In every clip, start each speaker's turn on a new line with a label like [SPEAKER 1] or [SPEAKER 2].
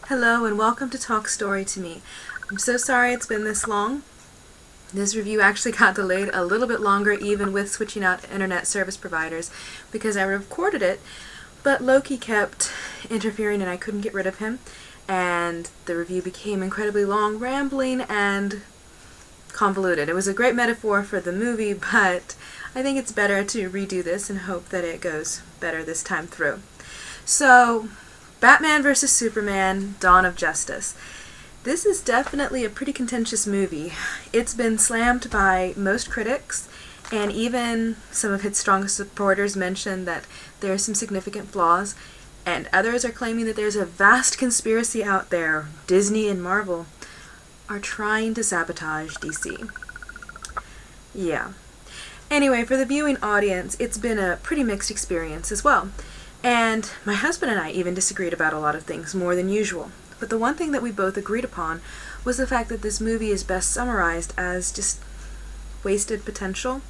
[SPEAKER 1] Hello and welcome to Talk Story to Me. I'm so sorry it's been this long. This review actually got delayed a little bit longer even with switching out internet service providers because I recorded it, but Loki kept interfering and I couldn't get rid of him, and the review became incredibly long, rambling, and convoluted. It was a great metaphor for the movie, but I think it's better to redo this and hope that it goes better this time through. So, Batman vs. Superman, Dawn of Justice. This is definitely a pretty contentious movie. It's been slammed by most critics, and even some of its strongest supporters mention that there are some significant flaws, and others are claiming that there's a vast conspiracy out there. Disney and Marvel are trying to sabotage DC. Yeah. Anyway, for the viewing audience, it's been a pretty mixed experience as well. And my husband and I even disagreed about a lot of things, more than usual. But the one thing that we both agreed upon was the fact that this movie is best summarized as just wasted potential.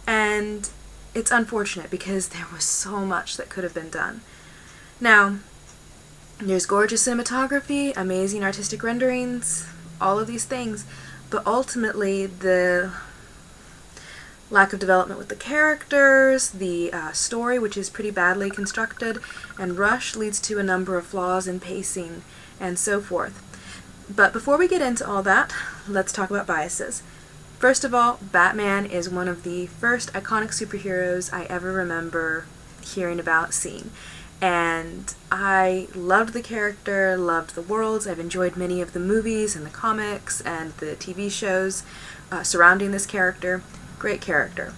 [SPEAKER 1] And it's unfortunate because there was so much that could have been done. Now, there's gorgeous cinematography, amazing artistic renderings, all of these things, but ultimately the lack of development with the characters, the story, which is pretty badly constructed, and rush leads to a number of flaws in pacing and so forth. But before we get into all that, let's talk about biases. First of all, Batman is one of the first iconic superheroes I ever remember hearing about, seeing. And I loved the character, loved the worlds. I've enjoyed many of the movies and the comics and the TV shows surrounding this character. Great character.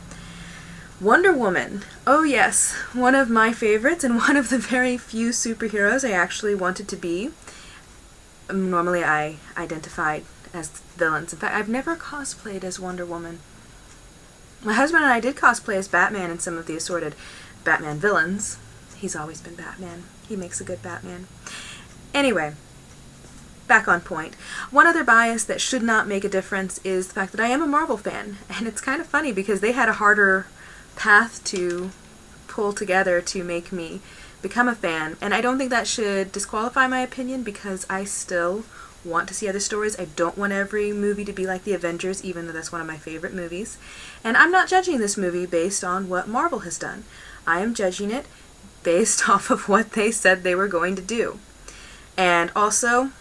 [SPEAKER 1] Wonder Woman. Oh yes, one of my favorites and one of the very few superheroes I actually wanted to be. Normally I identified as villains. In fact, I've never cosplayed as Wonder Woman. My husband and I did cosplay as Batman in some of the assorted Batman villains. He's always been Batman. He makes a good Batman. Anyway, back on point. One other bias that should not make a difference is the fact that I am a Marvel fan, and it's kind of funny because they had a harder path to pull together to make me become a fan, and I don't think that should disqualify my opinion because I still want to see other stories. I don't want every movie to be like the Avengers, even though that's one of my favorite movies. And I'm not judging this movie based on what Marvel has done. I am judging it based off of what they said they were going to do. And also,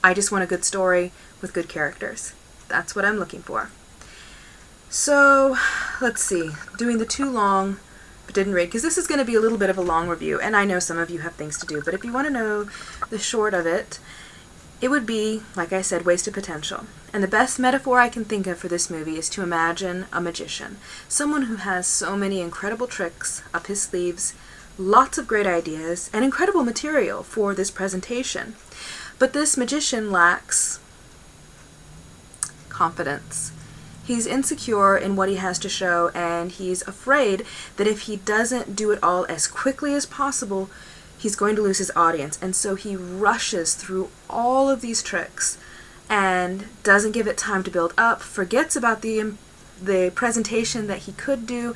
[SPEAKER 1] I just want a good story with good characters. That's what I'm looking for. So, let's see. Doing the too long but didn't read, because this is going to be a little bit of a long review, and I know some of you have things to do, but if you want to know the short of it, it would be, like I said, wasted potential. And the best metaphor I can think of for this movie is to imagine a magician. Someone who has so many incredible tricks up his sleeves, lots of great ideas, and incredible material for this presentation. But this magician lacks confidence. He's insecure in what he has to show, and he's afraid that if he doesn't do it all as quickly as possible, he's going to lose his audience. And so he rushes through all of these tricks and doesn't give it time to build up, forgets about the presentation that he could do,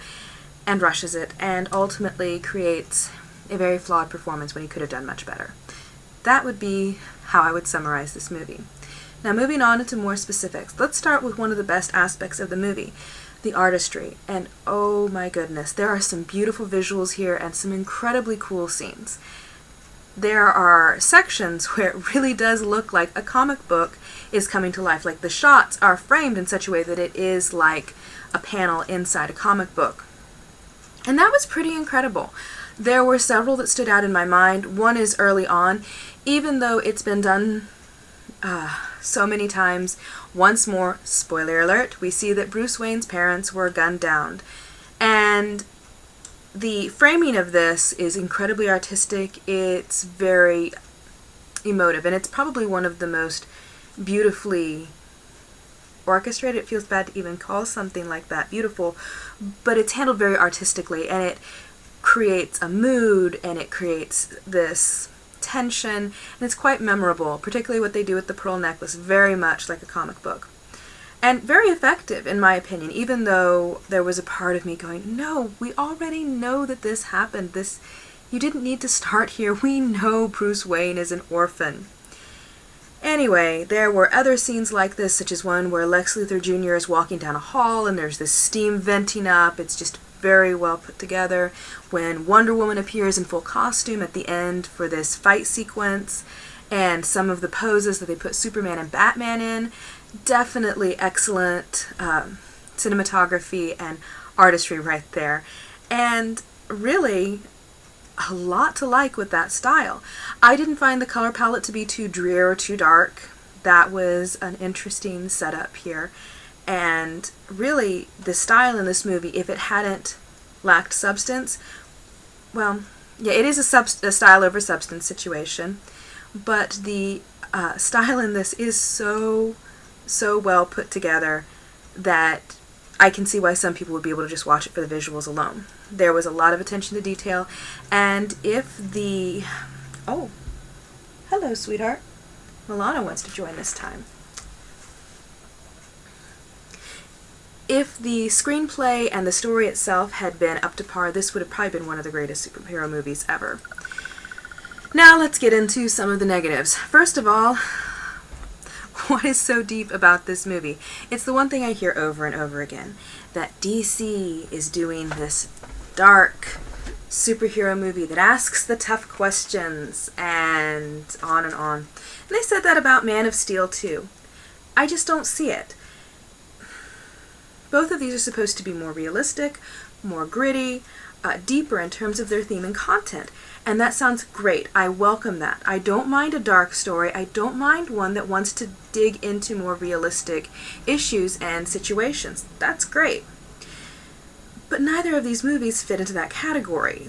[SPEAKER 1] and rushes it, and ultimately creates a very flawed performance when he could have done much better. That would be how I would summarize this movie. Now, moving on into more specifics, let's start with one of the best aspects of the movie, the artistry. And oh my goodness, there are some beautiful visuals here and some incredibly cool scenes. There are sections where it really does look like a comic book is coming to life. Like the shots are framed in such a way that it is like a panel inside a comic book. And that was pretty incredible. There were several that stood out in my mind. One is early on, even though it's been done so many times. Once more, spoiler alert, we see that Bruce Wayne's parents were gunned down. And the framing of this is incredibly artistic. It's very emotive, and it's probably one of the most beautifully orchestrated. It feels bad to even call something like that beautiful, but it's handled very artistically, and it creates a mood, and it creates this tension, and it's quite memorable, particularly what they do with the pearl necklace, very much like a comic book. And very effective, in my opinion, even though there was a part of me going, no, we already know that this happened. This You didn't need to start here. We know Bruce Wayne is an orphan. Anyway, there were other scenes like this, such as one where Lex Luthor Jr. is walking down a hall and there's this steam venting up. It's just very well put together. When Wonder Woman appears in full costume at the end for this fight sequence, and some of the poses that they put Superman and Batman in, definitely excellent cinematography and artistry right there. And really, a lot to like with that style. I didn't find the color palette to be too drear or too dark. That was an interesting setup here. And really, the style in this movie, if it hadn't lacked substance, well, yeah, it is a style over substance situation, but the style in this is so well put together that I can see why some people would be able to just watch it for the visuals alone. There was a lot of attention to detail, and if the... Oh, hello, sweetheart. Milana wants to join this time. If the screenplay and the story itself had been up to par, this would have probably been one of the greatest superhero movies ever. Now let's get into some of the negatives. First of all, what is so deep about this movie? It's the one thing I hear over and over again, that DC is doing this dark superhero movie that asks the tough questions, and on and on. And they said that about Man of Steel too. I just don't see it. Both of these are supposed to be more realistic, more gritty, deeper in terms of their theme and content. And that sounds great. I welcome that. I don't mind a dark story. I don't mind one that wants to dig into more realistic issues and situations. That's great. But neither of these movies fit into that category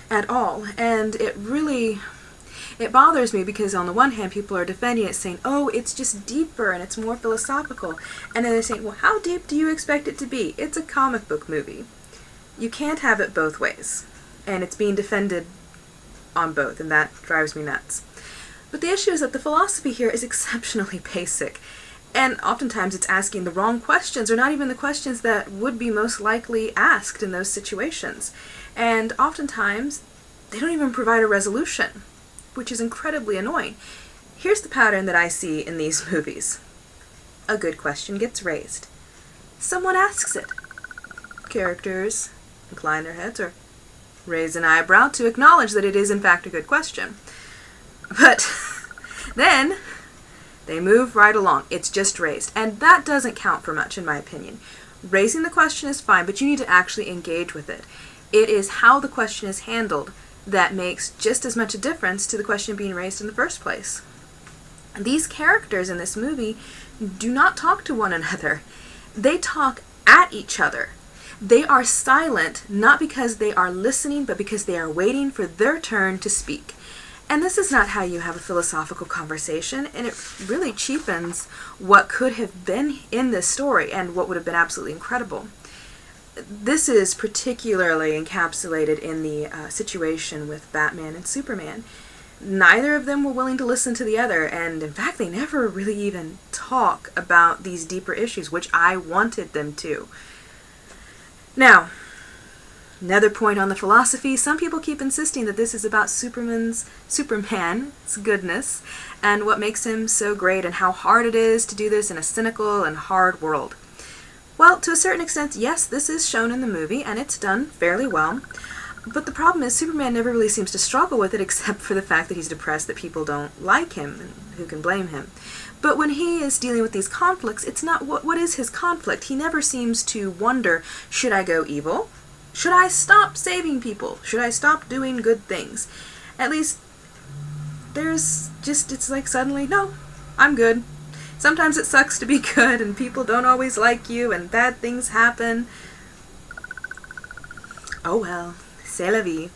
[SPEAKER 1] at all. And it bothers me because on the one hand people are defending it, saying, oh, it's just deeper and it's more philosophical. And then they're saying, well, how deep do you expect it to be? It's a comic book movie. You can't have it both ways. And it's being defended on both, and that drives me nuts. But the issue is that the philosophy here is exceptionally basic. And oftentimes it's asking the wrong questions, or not even the questions that would be most likely asked in those situations. And oftentimes, they don't even provide a resolution, which is incredibly annoying. Here's the pattern that I see in these movies. A good question gets raised. Someone asks it. Characters incline their heads or raise an eyebrow to acknowledge that it is in fact a good question. But then they move right along. It's just raised. And that doesn't count for much, in my opinion. Raising the question is fine, but you need to actually engage with it. It is how the question is handled that makes just as much a difference to the question being raised in the first place. These characters in this movie do not talk to one another. They talk at each other. They are silent, not because they are listening, but because they are waiting for their turn to speak. And this is not how you have a philosophical conversation, and it really cheapens what could have been in this story and what would have been absolutely incredible. This is particularly encapsulated in the situation with Batman and Superman. Neither of them were willing to listen to the other, and in fact they never really even talk about these deeper issues, which I wanted them to. Now, another point on the philosophy, some people keep insisting that this is about Superman's goodness and what makes him so great and how hard it is to do this in a cynical and hard world. Well, to a certain extent, yes, this is shown in the movie and it's done fairly well. But the problem is Superman never really seems to struggle with it except for the fact that he's depressed that people don't like him, and who can blame him. But when he is dealing with these conflicts, it's not what is his conflict. He never seems to wonder, should I go evil? Should I stop saving people? Should I stop doing good things? At least it's like suddenly, no, I'm good. Sometimes it sucks to be good and people don't always like you and bad things happen. Oh well. C'est la vie.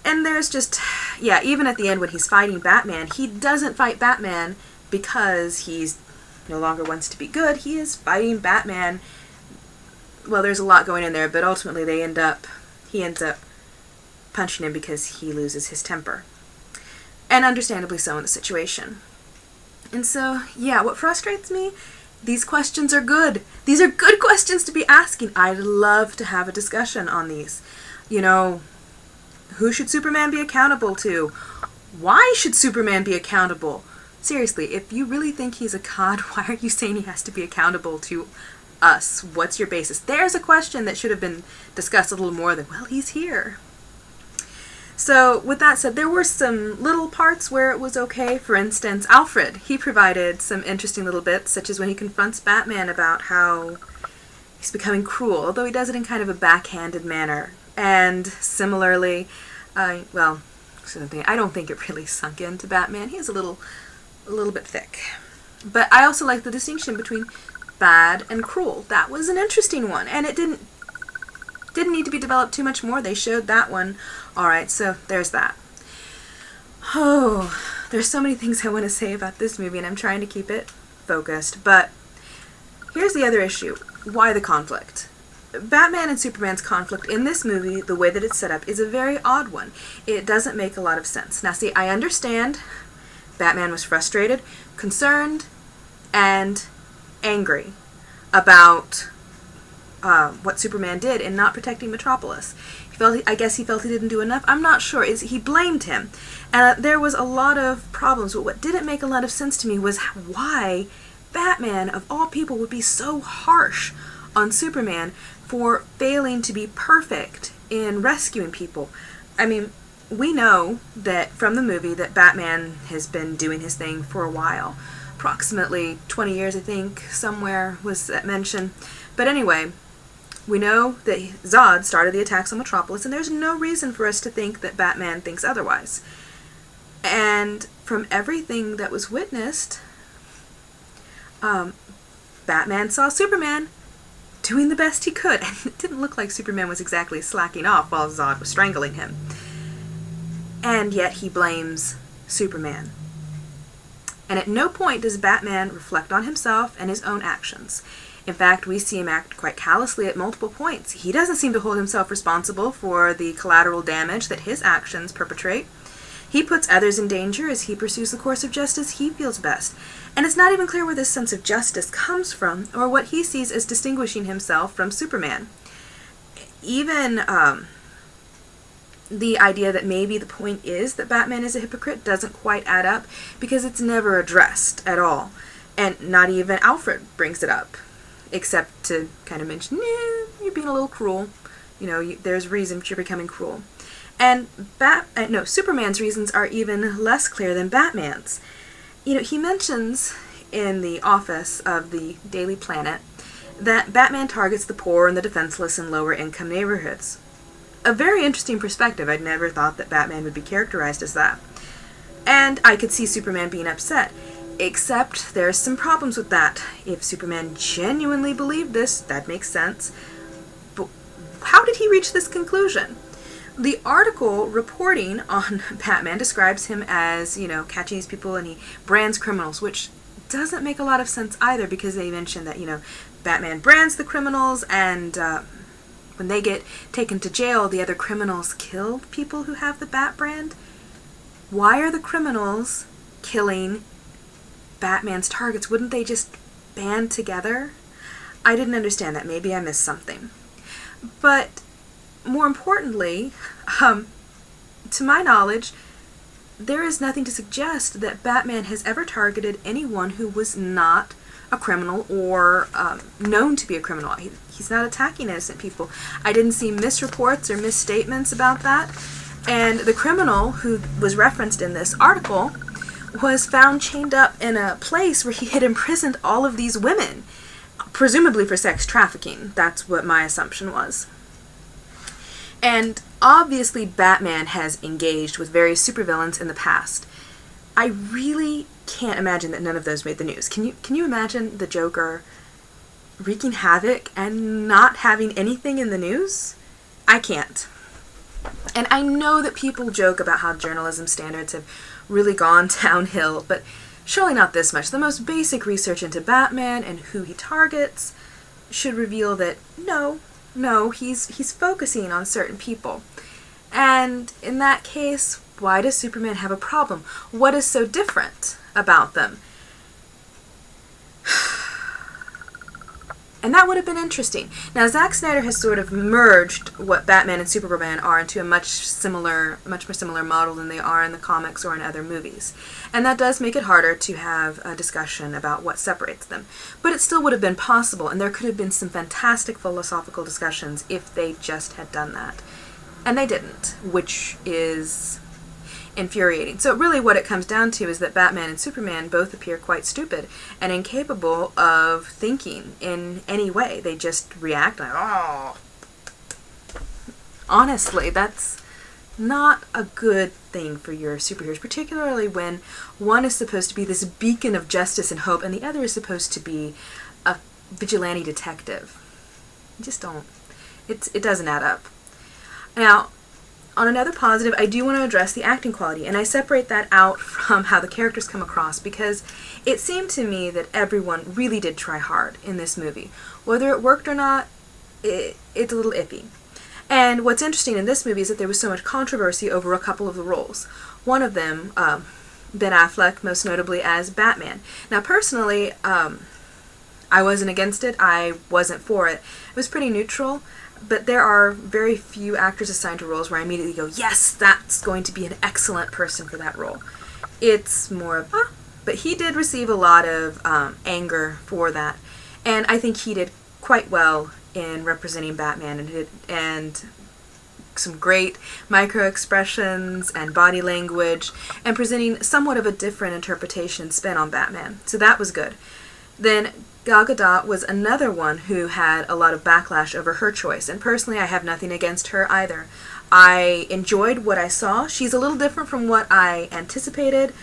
[SPEAKER 1] And there's just, yeah, even at the end when he's fighting Batman, he doesn't fight Batman because he's no longer wants to be good. He is fighting Batman. Well, there's a lot going in there, but ultimately he ends up punching him because he loses his temper. And understandably so in the situation. And so, yeah, what frustrates me, these questions are good. These are good questions to be asking. I'd love to have a discussion on these. You know, Who should Superman be accountable to? Why should Superman be accountable? Seriously, if you really think he's a god, why are you saying he has to be accountable to us? What's your basis? There's a question that should have been discussed a little more than, well, he's here. So, with that said, there were some little parts where it was okay. For instance, Alfred, he provided some interesting little bits, such as when he confronts Batman about how he's becoming cruel, although he does it in kind of a backhanded manner. And similarly, I don't think it really sunk into Batman. He's a little bit thick. But I also like the distinction between bad and cruel. That was an interesting one, and it didn't need to be developed too much more. They showed that one. Alright, so there's that. Oh, there's so many things I want to say about this movie, and I'm trying to keep it focused. But here's the other issue. Why the conflict? Batman and Superman's conflict in this movie, the way that it's set up, is a very odd one. It doesn't make a lot of sense. Now see, I understand Batman was frustrated, concerned, and angry about what Superman did in not protecting Metropolis. I guess he felt he didn't do enough. I'm not sure. He blamed him. And there was a lot of problems, but what didn't make a lot of sense to me was why Batman, of all people, would be so harsh on Superman for failing to be perfect in rescuing people. I mean, we know that from the movie that Batman has been doing his thing for a while. Approximately 20 years, I think, somewhere was that mention. But anyway, we know that Zod started the attacks on Metropolis, and there's no reason for us to think that Batman thinks otherwise. And from everything that was witnessed, Batman saw Superman doing the best he could, and it didn't look like Superman was exactly slacking off while Zod was strangling him. And yet he blames Superman. And at no point does Batman reflect on himself and his own actions. In fact, we see him act quite callously at multiple points. He doesn't seem to hold himself responsible for the collateral damage that his actions perpetrate. He puts others in danger as he pursues the course of justice he feels best. And it's not even clear where this sense of justice comes from, or what he sees as distinguishing himself from Superman. Even the idea that maybe the point is that Batman is a hypocrite doesn't quite add up, because it's never addressed at all. And not even Alfred brings it up, except to kind of mention, you're being a little cruel. There's reason you're becoming cruel. And Superman's reasons are even less clear than Batman's. He mentions in the office of the Daily Planet that Batman targets the poor and the defenseless in lower income neighborhoods. A very interesting perspective. I'd never thought that Batman would be characterized as that. And I could see Superman being upset. Except there's some problems with that. If Superman genuinely believed this, that makes sense. But how did he reach this conclusion? The article reporting on Batman describes him as, catching these people, and he brands criminals, which doesn't make a lot of sense either, because they mention that, Batman brands the criminals, and when they get taken to jail, the other criminals kill people who have the Bat brand. Why are the criminals killing Batman's targets? Wouldn't they just band together? I didn't understand that. Maybe I missed something. But more importantly, to my knowledge, there is nothing to suggest that Batman has ever targeted anyone who was not a criminal or known to be a criminal. He's not attacking innocent people. I didn't see misreports or misstatements about that. And the criminal who was referenced in this article was found chained up in a place where he had imprisoned all of these women, presumably for sex trafficking. That's what my assumption was. And obviously Batman has engaged with various supervillains in the past. I really can't imagine that none of those made the news. Can you imagine the Joker wreaking havoc and not having anything in the news? I can't. And I know that people joke about how journalism standards have really gone downhill, but surely not this much. The most basic research into Batman and who he targets should reveal that no, he's focusing on certain people. And in that case, why does Superman have a problem? What is so different about them? And that would have been interesting. Now, Zack Snyder has sort of merged what Batman and Superman are into a much more similar model than they are in the comics or in other movies. And that does make it harder to have a discussion about what separates them. But it still would have been possible, and there could have been some fantastic philosophical discussions if they just had done that. And they didn't, which is infuriating. So really what it comes down to is that Batman and Superman both appear quite stupid and incapable of thinking in any way. They just react like, oh. Honestly, that's not a good thing for your superheroes, particularly when one is supposed to be this beacon of justice and hope and the other is supposed to be a vigilante detective. You just don't. It doesn't add up. Now, on another positive, I do want to address the acting quality, and I separate that out from how the characters come across, because it seemed to me that everyone really did try hard in this movie. Whether it worked or not, it's a little iffy. And what's interesting in this movie is that there was so much controversy over a couple of the roles. One of them, Ben Affleck, most notably as Batman. Now, personally, I wasn't against it. I wasn't for it. It was pretty neutral. But there are very few actors assigned to roles where I immediately go, yes, that's going to be an excellent person for that role. It's more of, but he did receive a lot of anger for that. And I think he did quite well in representing Batman and some great micro-expressions and body language and presenting somewhat of a different interpretation spin on Batman. So that was good. Then Gal Gadot was another one who had a lot of backlash over her choice, and personally I have nothing against her either. I enjoyed what I saw. She's a little different from what I anticipated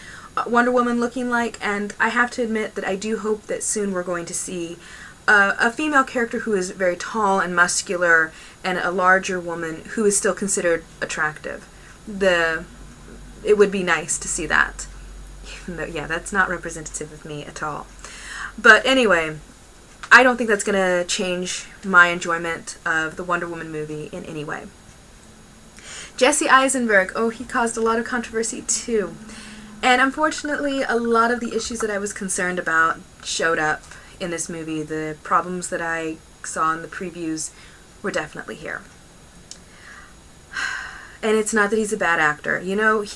[SPEAKER 1] Wonder Woman looking like, and I have to admit that I do hope that soon we're going to see a female character who is very tall and muscular and a larger woman who is still considered attractive. It would be nice to see that. Even though, yeah, that's not representative of me at all. But anyway, I don't think that's going to change my enjoyment of the Wonder Woman movie in any way. Jesse Eisenberg, he caused a lot of controversy too. And unfortunately, a lot of the issues that I was concerned about showed up in this movie. The problems that I saw in the previews were definitely here. And it's not that he's a bad actor. You know,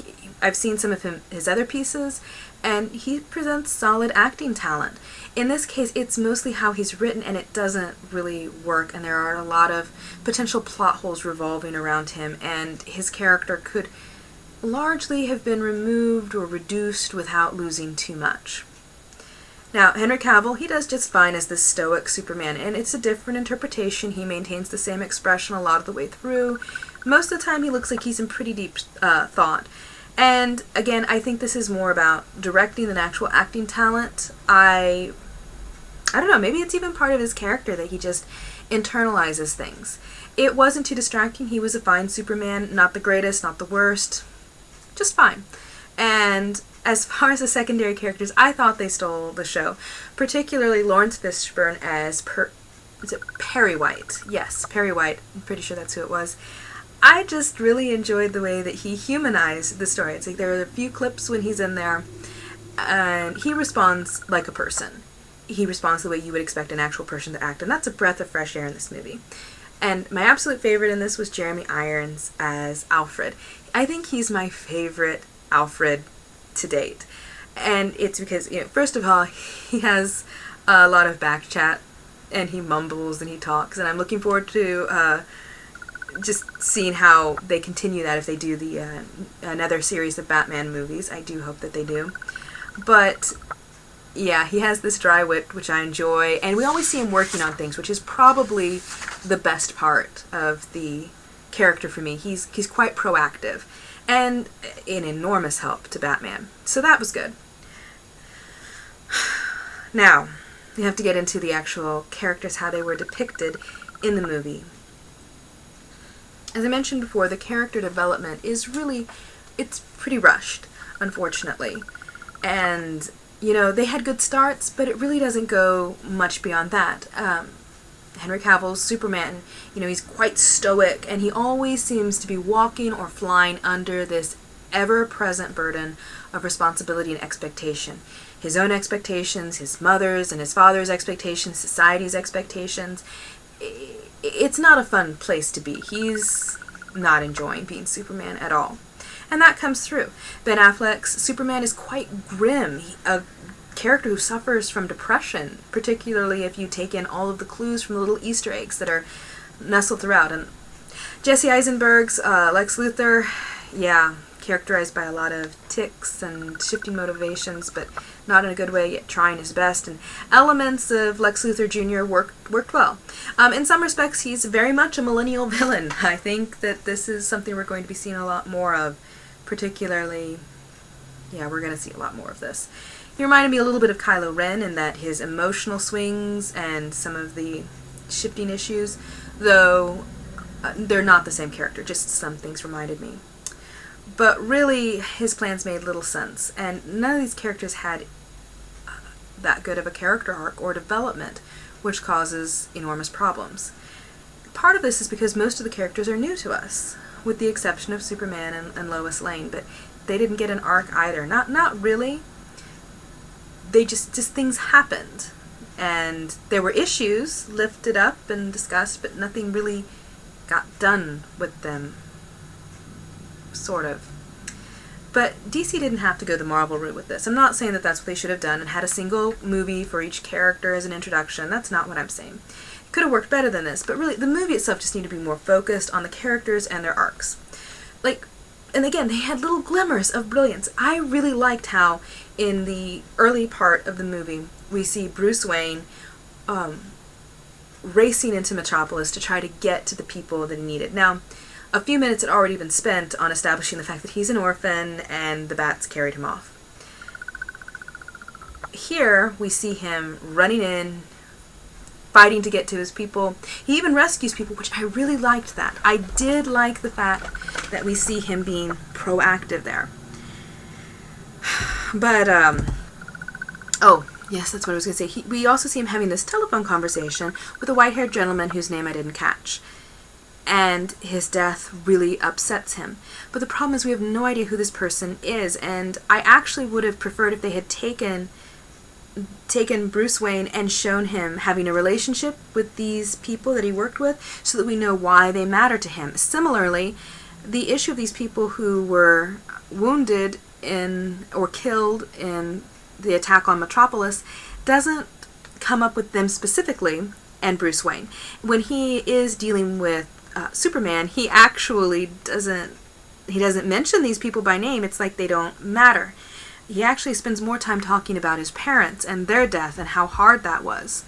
[SPEAKER 1] I've seen some of his other pieces, and he presents solid acting talent. In this case, it's mostly how he's written, and it doesn't really work, and there are a lot of potential plot holes revolving around him, and his character could largely have been removed or reduced without losing too much. Now, Henry Cavill, he does just fine as this stoic Superman, and it's a different interpretation. He maintains the same expression a lot of the way through. Most of the time, he looks like he's in pretty deep thought. And again, I think this is more about directing than actual acting talent. I don't know, maybe it's even part of his character that he just internalizes things. It wasn't too distracting. He was a fine Superman, not the greatest, not the worst, just fine. And as far as the secondary characters, I thought they stole the show, particularly Lawrence Fishburne as is it Perry White? Yes, Perry White. I'm pretty sure that's who it was. I just really enjoyed the way that he humanized the story. It's like there are a few clips when he's in there, and he responds like a person. He responds the way you would expect an actual person to act, and that's a breath of fresh air in this movie. And my absolute favorite in this was Jeremy Irons as Alfred. I think he's my favorite Alfred to date. And it's because, first of all, he has a lot of back chat, and he mumbles and he talks, and I'm looking forward to just seeing how they continue that if they do the another series of Batman movies. I do hope that they do. But yeah, he has this dry wit, which I enjoy, and we always see him working on things, which is probably the best part of the character for me. He's quite proactive and an enormous help to Batman. So that was good. Now, we have to get into the actual characters, how they were depicted in the movie. As I mentioned before, the character development is it's pretty rushed, unfortunately. And, they had good starts, but it really doesn't go much beyond that. Henry Cavill's Superman, he's quite stoic, and he always seems to be walking or flying under this ever-present burden of responsibility and expectation. his own expectations, his mother's and his father's expectations, society's expectations. It's not a fun place to be. He's not enjoying being Superman at all. And that comes through. Ben Affleck's Superman is quite grim, a character who suffers from depression, particularly if you take in all of the clues from the little Easter eggs that are nestled throughout. And Jesse Eisenberg's Lex Luthor, yeah, characterized by a lot of tics and shifting motivations, but not in a good way, yet trying his best. And elements of Lex Luthor Jr. worked well. In some respects, he's very much a millennial villain. I think that this is something we're going to be seeing a lot more of, particularly, yeah, we're going to see a lot more of this. He reminded me a little bit of Kylo Ren in that his emotional swings and some of the shifting issues, though they're not the same character, just some things reminded me. But really, his plans made little sense, and none of these characters had that good of a character arc or development, which causes enormous problems. Part of this is because most of the characters are new to us, with the exception of Superman and Lois Lane, but they didn't get an arc either. Not really. They just things happened, and there were issues lifted up and discussed, but nothing really got done with them, sort of. But DC didn't have to go the Marvel route with this. I'm not saying that that's what they should have done and had a single movie for each character as an introduction. That's not what I'm saying. It could have worked better than this, but really the movie itself just needed to be more focused on the characters and their arcs. And again, they had little glimmers of brilliance. I really liked how in the early part of the movie we see Bruce Wayne racing into Metropolis to try to get to the people that he needed. Now, a few minutes had already been spent on establishing the fact that he's an orphan and the bats carried him off. Here we see him running in, fighting to get to his people. He even rescues people, which I really liked that. I did like the fact that we see him being proactive there. But, oh, yes, that's what I was going to say. We also see him having this telephone conversation with a white-haired gentleman whose name I didn't catch. And his death really upsets him. But the problem is we have no idea who this person is, and I actually would have preferred if they had taken Bruce Wayne and shown him having a relationship with these people that he worked with so that we know why they matter to him. Similarly, the issue of these people who were wounded in or killed in the attack on Metropolis doesn't come up with them specifically and Bruce Wayne. When he is dealing with Superman, he actually doesn't mention these people by name. It's like they don't matter. He actually spends more time talking about his parents and their death and how hard that was.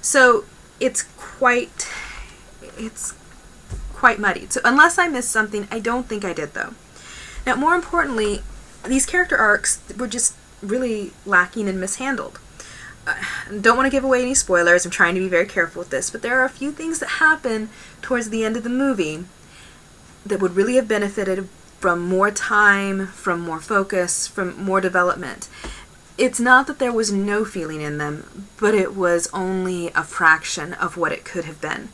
[SPEAKER 1] So it's quite muddied. So unless I missed something, I don't think I did though. Now, more importantly, these character arcs were just really lacking and mishandled. Don't want to give away any spoilers. I'm trying to be very careful with this, but there are a few things that happen towards the end of the movie that would really have benefited from more time, from more focus, from more development. It's not that there was no feeling in them, but it was only a fraction of what it could have been.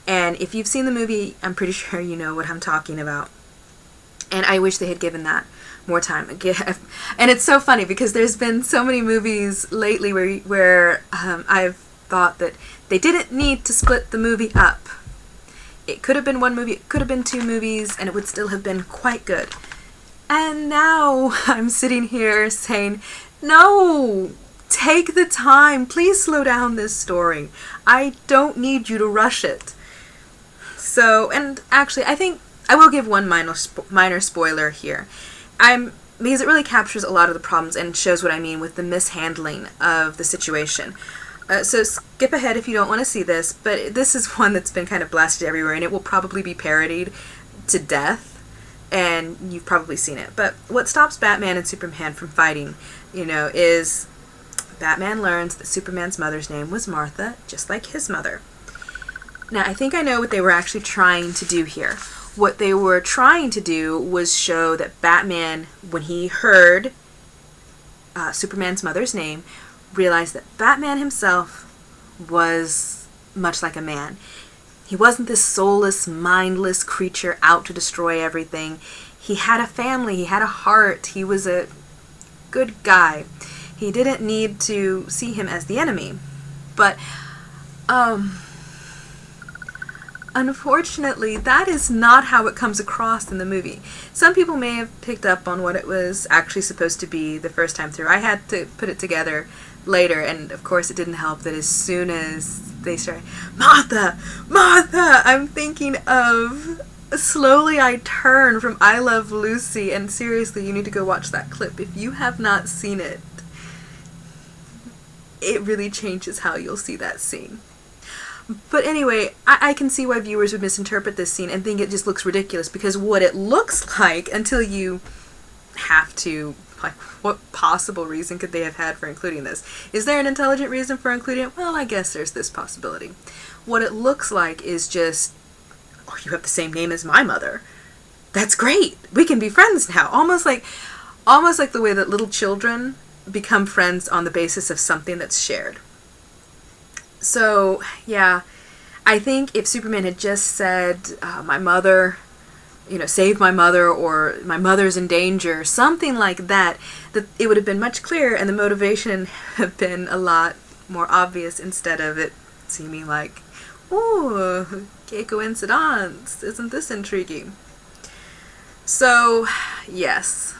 [SPEAKER 1] And if you've seen the movie, I'm pretty sure you know what I'm talking about. And I wish they had given that more time. And it's so funny because there's been so many movies lately where I've thought that they didn't need to split the movie up. It could have been one movie, it could have been two movies, and it would still have been quite good. And now I'm sitting here saying, no, take the time. Please slow down this story. I don't need you to rush it. So, and actually, I think I will give one minor spoiler here. Because it really captures a lot of the problems and shows what I mean with the mishandling of the situation. So skip ahead if you don't want to see this, but this is one that's been kind of blasted everywhere, and it will probably be parodied to death, and you've probably seen it. But what stops Batman and Superman from fighting, is Batman learns that Superman's mother's name was Martha, just like his mother. Now, I think I know what they were actually trying to do here. What they were trying to do was show that Batman, when he heard Superman's mother's name, realized that Batman himself was much like a man. He wasn't this soulless, mindless creature out to destroy everything. He had a family, he had a heart, he was a good guy. He didn't need to see him as the enemy. But, unfortunately, that is not how it comes across in the movie. Some people may have picked up on what it was actually supposed to be the first time through. I had to put it together later, and of course it didn't help that as soon as they started, Martha! Martha! I'm thinking of Slowly I Turn from I Love Lucy, and seriously, you need to go watch that clip. If you have not seen it, it really changes how you'll see that scene. But anyway, I can see why viewers would misinterpret this scene and think it just looks ridiculous, because what it looks like, until you have to, like, what possible reason could they have had for including this? Is there an intelligent reason for including it? Well, I guess there's this possibility. What it looks like is just, oh, you have the same name as my mother. That's great. We can be friends now. Almost like the way that little children become friends on the basis of something that's shared. So, yeah, I think if Superman had just said, my mother, save my mother, or my mother's in danger, something like that, that it would have been much clearer and the motivation have been a lot more obvious, instead of it seeming like, ooh, qué coincidence, isn't this intriguing? So, yes.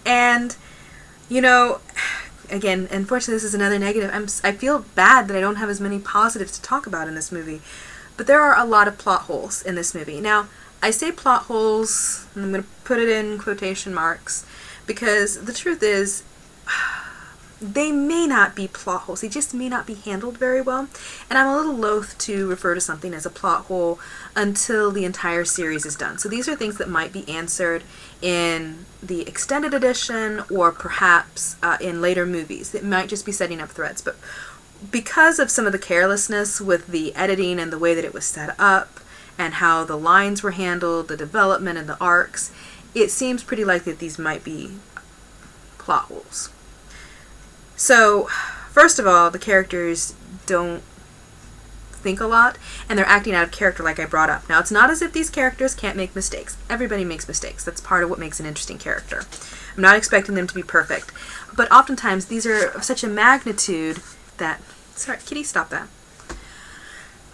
[SPEAKER 1] And, again, unfortunately, this is another negative. I feel bad that I don't have as many positives to talk about in this movie. But there are a lot of plot holes in this movie. Now, I say plot holes, and I'm going to put it in quotation marks, because the truth is, they may not be plot holes. They just may not be handled very well. And I'm a little loath to refer to something as a plot hole until the entire series is done. So these are things that might be answered in the extended edition, or perhaps in later movies. It might just be setting up threads. But because of some of the carelessness with the editing and the way that it was set up, and how the lines were handled, the development and the arcs, it seems pretty likely that these might be plot holes. So, first of all, the characters don't think a lot, and they're acting out of character, like I brought up. Now, it's not as if these characters can't make mistakes. Everybody makes mistakes. That's part of what makes an interesting character. I'm not expecting them to be perfect. But oftentimes, these are of such a magnitude that... Sorry, kitty, stop that.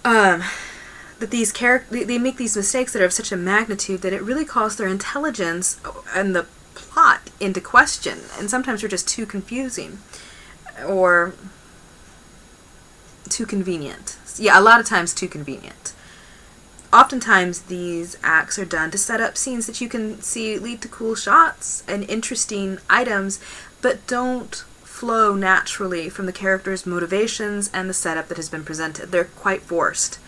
[SPEAKER 1] That these they make these mistakes that are of such a magnitude that it really calls their intelligence and the plot into question. And sometimes they're just too confusing. Or too convenient. Yeah, a lot of times too convenient. Oftentimes these acts are done to set up scenes that you can see lead to cool shots and interesting items, but don't flow naturally from the character's motivations and the setup that has been presented. They're quite forced.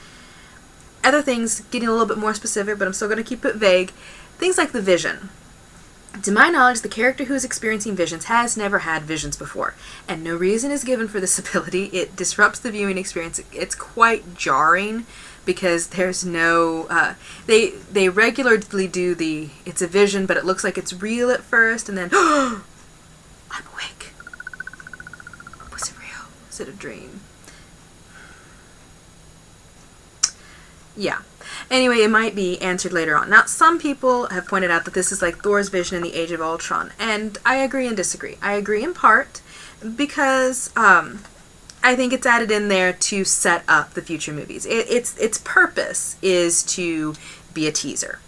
[SPEAKER 1] Other things, getting a little bit more specific, but I'm still going to keep it vague, things like the vision. To my knowledge, the character who is experiencing visions has never had visions before, and no reason is given for this ability. It disrupts the viewing experience. It's quite jarring, because there's no... They regularly do the, it's a vision, but it looks like it's real at first, and then, I'm awake. Was it real? Was it a dream? Yeah. Anyway, it might be answered later on. Now, some people have pointed out that this is like Thors Vision in the Age of Ultron, and I agree and disagree. I agree in part because I think it's added in there to set up the future movies. Its purpose is to be a teaser.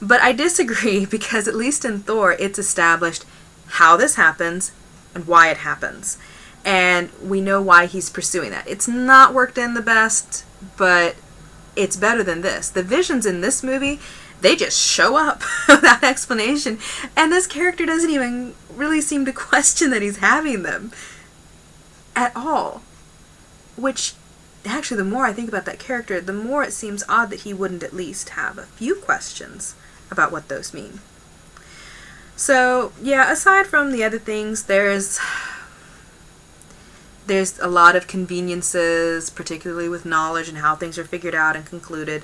[SPEAKER 1] But I disagree because at least in Thor, it's established how this happens and why it happens. And we know why he's pursuing that. It's not worked in the best, but it's better than this. The visions in this movie, they just show up without explanation, and this character doesn't even really seem to question that he's having them at all. Which, actually, the more I think about that character, the more it seems odd that he wouldn't at least have a few questions about what those mean. So, yeah, aside from the other things, there's a lot of conveniences, particularly with knowledge and how things are figured out and concluded.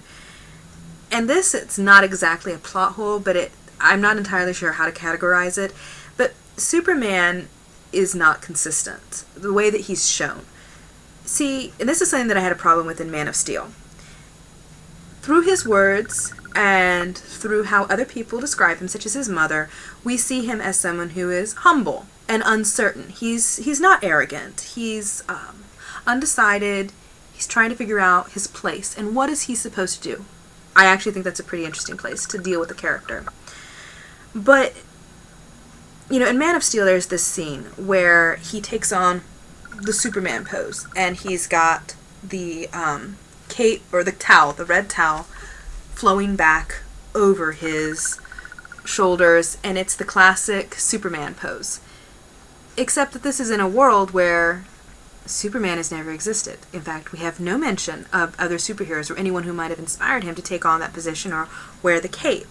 [SPEAKER 1] And this, it's not exactly a plot hole, but I'm not entirely sure how to categorize it. But Superman is not consistent, the way that he's shown. See, and this is something that I had a problem with in Man of Steel. Through his words and through how other people describe him, such as his mother, we see him as someone who is humble and uncertain. He's not arrogant. He's undecided. He's trying to figure out his place and what is he supposed to do. I actually think that's a pretty interesting place to deal with the character. But, you know, in Man of Steel there's this scene where he takes on the Superman pose, and he's got the cape, or the towel, the red towel, flowing back over his shoulders, and it's the classic Superman pose. Except that this is in a world where Superman has never existed. In fact, we have no mention of other superheroes or anyone who might have inspired him to take on that position or wear the cape.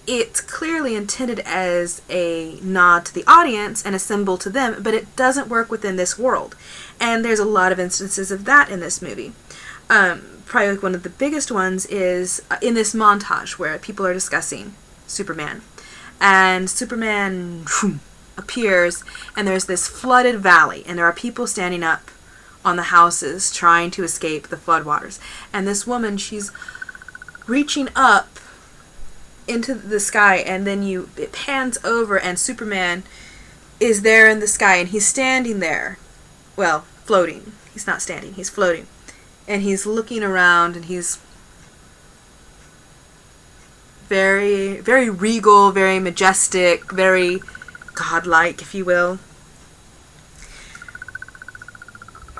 [SPEAKER 1] It's clearly intended as a nod to the audience and a symbol to them, but it doesn't work within this world. And there's a lot of instances of that in this movie. Probably one of the biggest ones is in this montage where people are discussing Superman. And Superman appears, and there's this flooded valley, and there are people standing up on the houses trying to escape the floodwaters. And this woman, she's reaching up into the sky, and then it pans over, and Superman is there in the sky, and he's standing there. Well, floating. He's not standing, he's floating. And he's looking around, and he's very, very regal, very majestic, very godlike, if you will.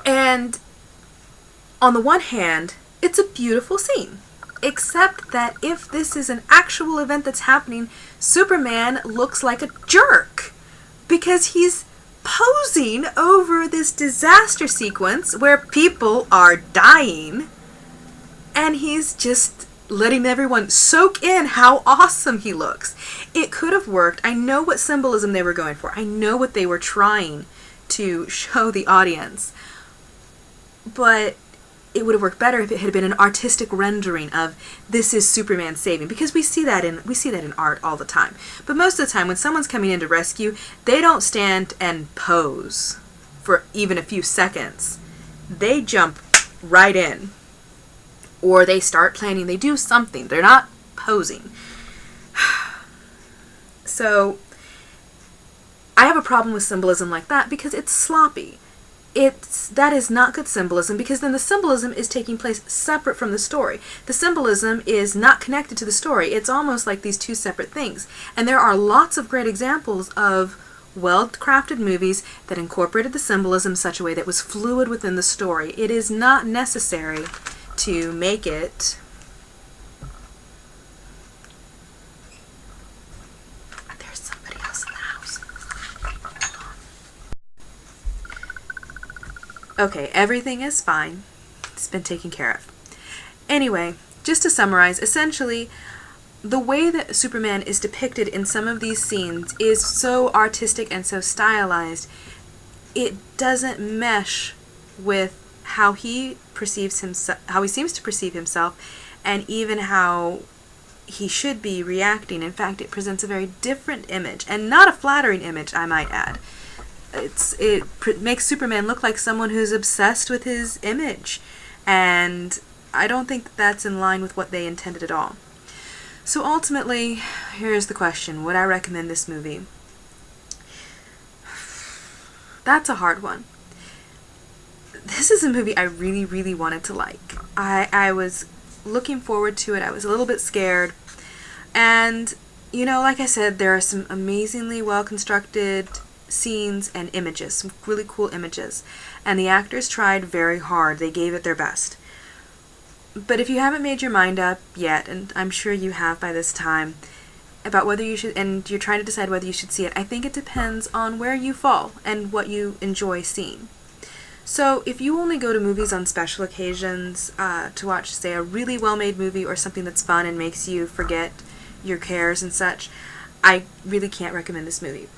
[SPEAKER 1] And on the one hand, it's a beautiful scene. Except that if this is an actual event that's happening, Superman looks like a jerk. Because he's posing over this disaster sequence where people are dying, and he's just letting everyone soak in how awesome he looks. It could have worked. I know what symbolism they were going for. I know what they were trying to show the audience. But it would have worked better if it had been an artistic rendering of this is Superman saving, because we see that in art all the time. But most of the time when someone's coming in to rescue, they don't stand and pose for even a few seconds. They jump right in, or they start planning, they do something. They're not posing. So I have a problem with symbolism like that because it's sloppy. That is not good symbolism, because then the symbolism is taking place separate from the story. The symbolism is not connected to the story. It's almost like these two separate things. And there are lots of great examples of well-crafted movies that incorporated the symbolism in such a way that was fluid within the story. It is not necessary to make it Okay, everything is fine. It's been taken care of. Anyway, just to summarize, essentially, the way that Superman is depicted in some of these scenes is so artistic and so stylized, it doesn't mesh with how he perceives himself, how he seems to perceive himself, and even how he should be reacting. In fact, it presents a very different image, and not a flattering image, I might add. It makes Superman look like someone who's obsessed with his image, and I don't think that's in line with what they intended at all. So ultimately, here's the question: would I recommend this movie? That's a hard one. This is a movie I really, really wanted to like. I was looking forward to it. I was a little bit scared, and you know, like I said, there are some amazingly well constructed scenes and images, some really cool images, and the actors tried very hard. They gave it their best. But if you haven't made your mind up yet, and I'm sure you have by this time, about whether you should, and you're trying to decide whether you should see it, I think it depends on where you fall and what you enjoy seeing. So if you only go to movies on special occasions to watch, say, a really well-made movie or something that's fun and makes you forget your cares and such, I really can't recommend this movie.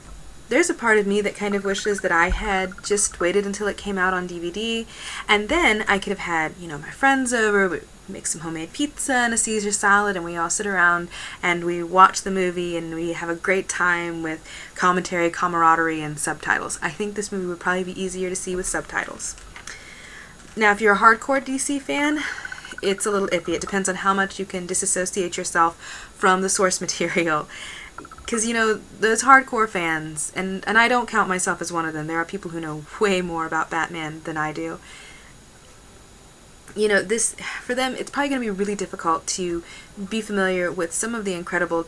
[SPEAKER 1] There's a part of me that kind of wishes that I had just waited until it came out on DVD, and then I could have had, you know, my friends over, we make some homemade pizza and a Caesar salad, and we all sit around and we watch the movie and we have a great time with commentary, camaraderie, and subtitles. I think this movie would probably be easier to see with subtitles. Now, if you're a hardcore DC fan, it's a little iffy. It depends on how much you can disassociate yourself from the source material. Because, you know, those hardcore fans, and I don't count myself as one of them. There are people who know way more about Batman than I do. You know, this, for them, it's probably going to be really difficult to be familiar with some of the incredible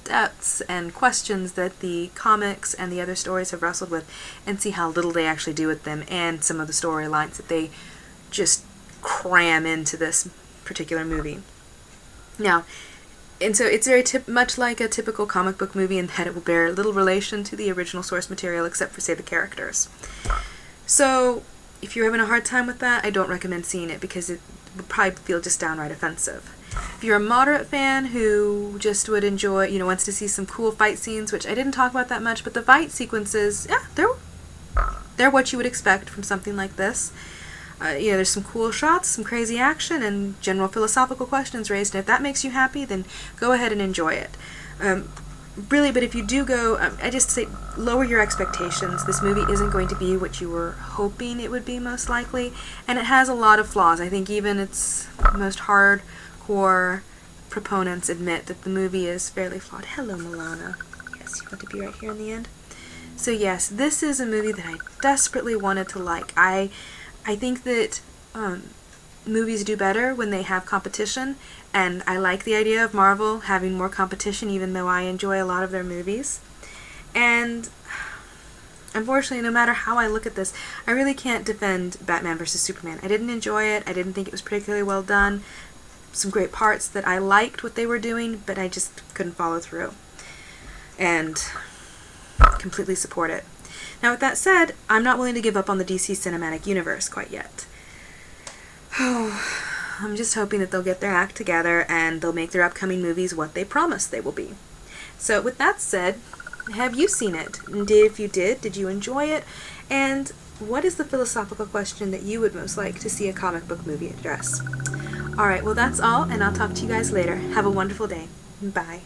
[SPEAKER 1] depths and questions that the comics and the other stories have wrestled with, and see how little they actually do with them, and some of the storylines that they just cram into this particular movie. Now, and so it's very much like a typical comic book movie in that it will bear little relation to the original source material except for, say, the characters. So, if you're having a hard time with that, I don't recommend seeing it because it would probably feel just downright offensive. If you're a moderate fan who just would enjoy, you know, wants to see some cool fight scenes, which I didn't talk about that much, but the fight sequences, yeah, they're what you would expect from something like this. You know, there's some cool shots, some crazy action, and general philosophical questions raised, and if that makes you happy, then go ahead and enjoy it. Really, but if you do go, I just say lower your expectations. This movie isn't going to be what you were hoping it would be, most likely, and it has a lot of flaws. I think even its most hardcore proponents admit that the movie is fairly flawed. Hello, Milana. Yes, you want to be right here in the end? So yes, this is a movie that I desperately wanted to like. I think that movies do better when they have competition, and I like the idea of Marvel having more competition, even though I enjoy a lot of their movies. And unfortunately, no matter how I look at this, I really can't defend Batman vs. Superman. I didn't enjoy it. I didn't think it was particularly well done. Some great parts that I liked what they were doing, but I just couldn't follow through and completely support it. Now, with that said, I'm not willing to give up on the DC Cinematic Universe quite yet. I'm just hoping that they'll get their act together and they'll make their upcoming movies what they promised they will be. So with that said, have you seen it? And if you did you enjoy it? And what is the philosophical question that you would most like to see a comic book movie address? Alright, well that's all, and I'll talk to you guys later. Have a wonderful day. Bye.